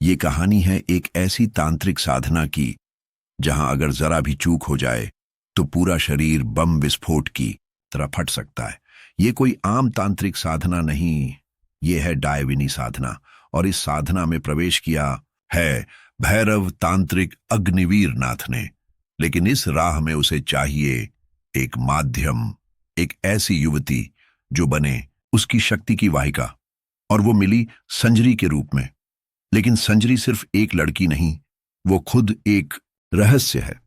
ये कहानी है एक ऐसी तांत्रिक साधना की जहां अगर जरा भी चूक हो जाए तो पूरा शरीर बम विस्फोट की तरह फट सकता है। ये कोई आम तांत्रिक साधना नहीं, ये है डायविनी साधना। और इस साधना में प्रवेश किया है भैरव तांत्रिक अग्निवीर नाथ ने। लेकिन इस राह में उसे चाहिए एक माध्यम, एक ऐसी युवती जो बने उसकी शक्ति की वाहिका। और वो मिली संजरी के रूप में। लेकिन संजरी सिर्फ एक लड़की नहीं, वो खुद एक रहस्य है।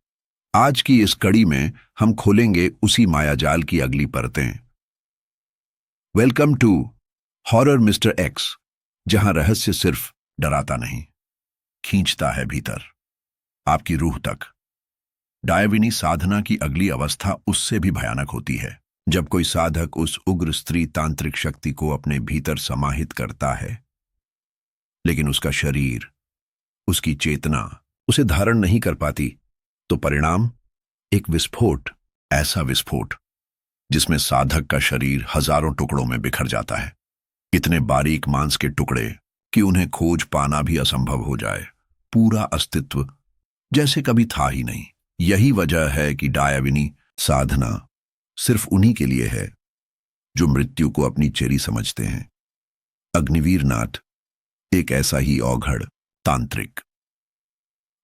आज की इस कड़ी में हम खोलेंगे उसी मायाजाल की अगली परतें। Welcome to horror mister X, जहां रहस्य सिर्फ डराता नहीं, खींचता है भीतर, आपकी रूह तक। डायविनी साधना की अगली अवस्था उससे भी भयानक होती है, जब कोई साधक उस उग्र स्त्री तांत्रिक शक्ति को अपने भीतर समाहित करता है, लेकिन उसका शरीर, उसकी चेतना उसे धारण नहीं कर पाती। तो परिणाम एक विस्फोट, ऐसा विस्फोट जिसमें साधक का शरीर हजारों टुकड़ों में बिखर जाता है। इतने बारीक मांस के टुकड़े कि उन्हें खोज पाना भी असंभव हो जाए। पूरा अस्तित्व जैसे कभी था ही नहीं। यही वजह है कि डायविनी साधना सिर्फ उन्हीं के लिए है जो मृत्यु को अपनी चेरी समझते हैं। अग्निवीर नाथ एक ऐसा ही औघड़ तांत्रिक।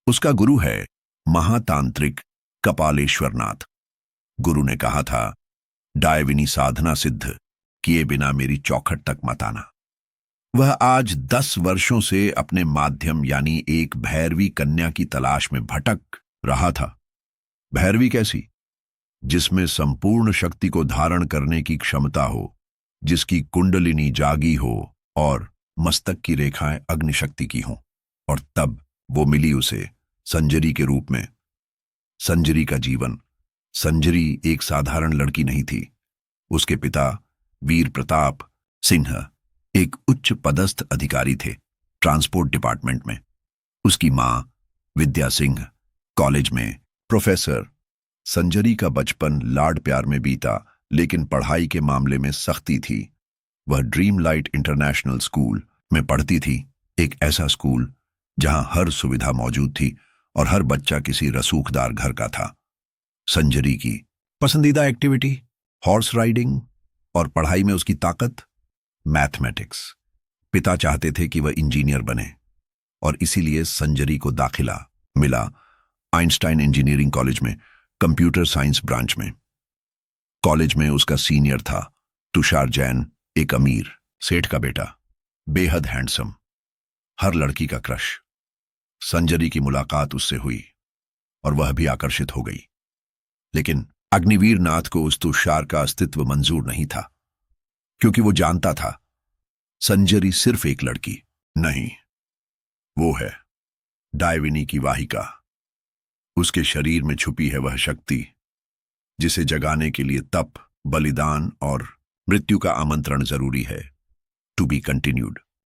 उसका गुरु है महातांत्रिक कपालेश्वर नाथ। गुरु ने कहा था, डायविनी साधना सिद्ध किए बिना मेरी चौखट तक मत आना। वह आज 10 वर्षों से अपने माध्यम यानी एक भैरवी कन्या की तलाश में भटक रहा था। भैरवी कैसी? जिसमें संपूर्ण शक्ति को धारण करने की क्षमता हो, जिसकी कुंडलिनी जागी हो और मस्तक की रेखाएं अग्निशक्ति की हों। और तब वो मिली उसे संजरी के रूप में। संजरी का जीवन। संजरी एक साधारण लड़की नहीं थी। उसके पिता वीर प्रताप सिंह एक उच्च पदस्थ अधिकारी थे, ट्रांसपोर्ट डिपार्टमेंट में। उसकी मां विद्या सिंह कॉलेज में प्रोफेसर। संजरी का बचपन लाड प्यार में बीता, लेकिन पढ़ाई के मामले में सख्ती थी। वह ड्रीम लाइट इंटरनेशनल स्कूल में पढ़ती थी, एक ऐसा स्कूल जहां हर सुविधा मौजूद थी और हर बच्चा किसी रसूखदार घर का था। संजरी की पसंदीदा एक्टिविटी हॉर्स राइडिंग, और पढ़ाई में उसकी ताकत मैथमेटिक्स। पिता चाहते थे कि वह इंजीनियर बने और इसीलिए संजरी को दाखिला मिला आइंस्टाइन इंजीनियरिंग कॉलेज में, कंप्यूटर साइंस ब्रांच में। कॉलेज में उसका सीनियर था तुषार जैन, एक अमीर सेठ का बेटा, बेहद हैंडसम, हर लड़की का क्रश। संजरी की मुलाकात उससे हुई और वह भी आकर्षित हो गई। लेकिन अग्निवीर नाथ को उस तुषार का अस्तित्व मंजूर नहीं था, क्योंकि वो जानता था संजरी सिर्फ एक लड़की नहीं, वो है डायविनी की वाहिका। उसके शरीर में छुपी है वह शक्ति जिसे जगाने के लिए तप, बलिदान और मृत्यु का आमंत्रण जरूरी है। To be continued.